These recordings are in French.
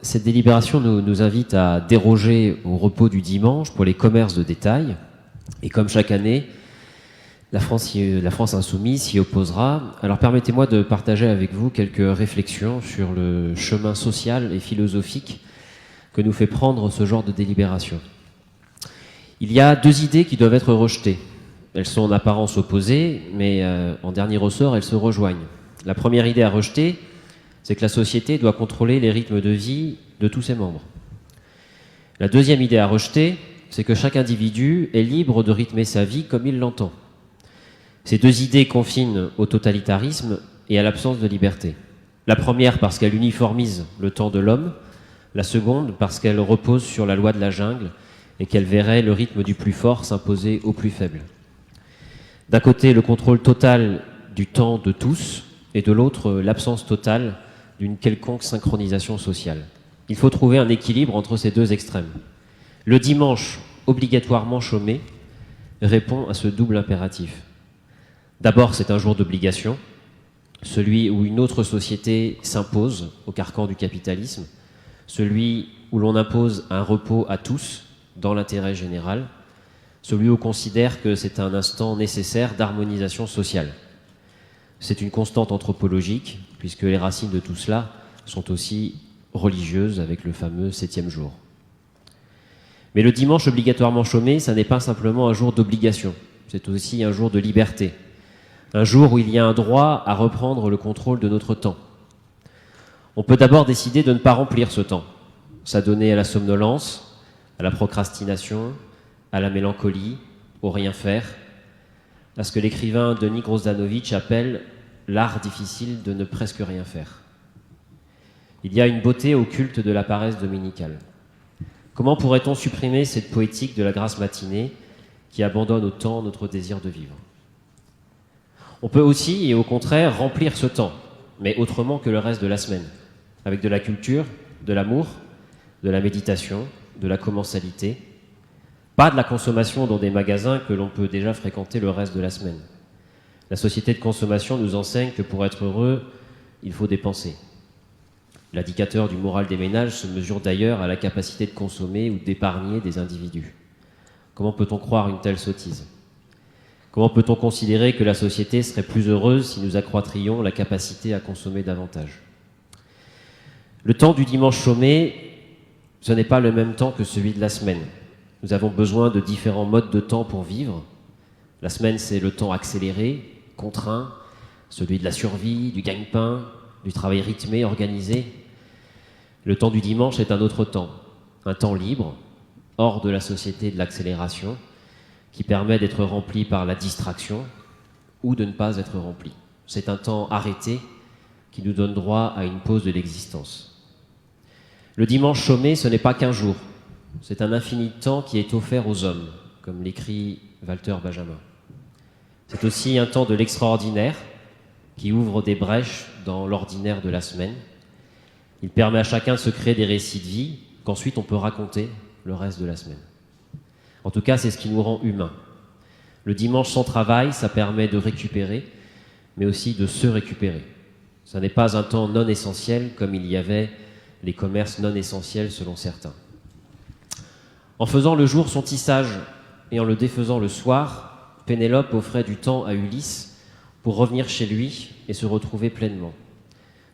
cette délibération nous invite à déroger au repos du dimanche pour les commerces de détail. Et comme chaque année, la France insoumise s'y opposera. Alors permettez-moi de partager avec vous quelques réflexions sur le chemin social et philosophique que nous fait prendre ce genre de délibération. Il y a deux idées qui doivent être rejetées. Elles sont en apparence opposées, mais en dernier ressort, elles se rejoignent. La première idée à rejeter, c'est que la société doit contrôler les rythmes de vie de tous ses membres. La deuxième idée à rejeter, c'est que chaque individu est libre de rythmer sa vie comme il l'entend. Ces deux idées confinent au totalitarisme et à l'absence de liberté. La première parce qu'elle uniformise le temps de l'homme, la seconde parce qu'elle repose sur la loi de la jungle et qu'elle verrait le rythme du plus fort s'imposer au plus faible. D'un côté, le contrôle total du temps de tous, et de l'autre, l'absence totale d'une quelconque synchronisation sociale. Il faut trouver un équilibre entre ces deux extrêmes. Le dimanche, obligatoirement chômé, répond à ce double impératif. D'abord, c'est un jour d'obligation, celui où une autre société s'impose au carcan du capitalisme, celui où l'on impose un repos à tous dans l'intérêt général, celui où on considère que c'est un instant nécessaire d'harmonisation sociale. C'est une constante anthropologique, puisque les racines de tout cela sont aussi religieuses avec le fameux 7e jour. Mais le dimanche obligatoirement chômé, ça n'est pas simplement un jour d'obligation, c'est aussi un jour de liberté, un jour où il y a un droit à reprendre le contrôle de notre temps. On peut d'abord décider de ne pas remplir ce temps, s'adonner à la somnolence, à la procrastination, à la mélancolie, au rien faire, à ce que l'écrivain Denis Grosdanovic appelle l'art difficile de ne presque rien faire. Il y a une beauté au culte de la paresse dominicale. Comment pourrait-on supprimer cette poétique de la grasse matinée qui abandonne au temps notre désir de vivre? On peut aussi, et au contraire, remplir ce temps, mais autrement que le reste de la semaine, avec de la culture, de l'amour, de la méditation, de la commensalité, pas de la consommation dans des magasins que l'on peut déjà fréquenter le reste de la semaine. La société de consommation nous enseigne que pour être heureux, il faut dépenser. L'indicateur du moral des ménages se mesure d'ailleurs à la capacité de consommer ou d'épargner des individus. Comment peut-on croire une telle sottise? Comment peut-on considérer que la société serait plus heureuse si nous accroîtrions la capacité à consommer davantage? Le temps du dimanche chômé, ce n'est pas le même temps que celui de la semaine. Nous avons besoin de différents modes de temps pour vivre. La semaine, c'est le temps accéléré, contraint, celui de la survie, du gagne-pain, du travail rythmé, organisé. Le temps du dimanche est un autre temps, un temps libre, hors de la société de l'accélération, qui permet d'être rempli par la distraction ou de ne pas être rempli. C'est un temps arrêté qui nous donne droit à une pause de l'existence. Le dimanche chômé, ce n'est pas qu'un jour. C'est un infini de temps qui est offert aux hommes, comme l'écrit Walter Benjamin. C'est aussi un temps de l'extraordinaire qui ouvre des brèches dans l'ordinaire de la semaine. Il permet à chacun de se créer des récits de vie qu'ensuite on peut raconter le reste de la semaine. En tout cas, c'est ce qui nous rend humains. Le dimanche sans travail, ça permet de récupérer, mais aussi de se récupérer. Ce n'est pas un temps non essentiel comme il y avait les commerces non essentiels selon certains. En faisant le jour son tissage et en le défaisant le soir, Pénélope offrait du temps à Ulysse pour revenir chez lui et se retrouver pleinement.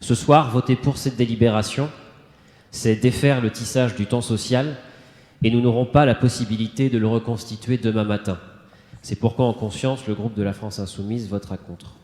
Ce soir, voter pour cette délibération, c'est défaire le tissage du temps social et nous n'aurons pas la possibilité de le reconstituer demain matin. C'est pourquoi, en conscience, le groupe de la France Insoumise votera contre.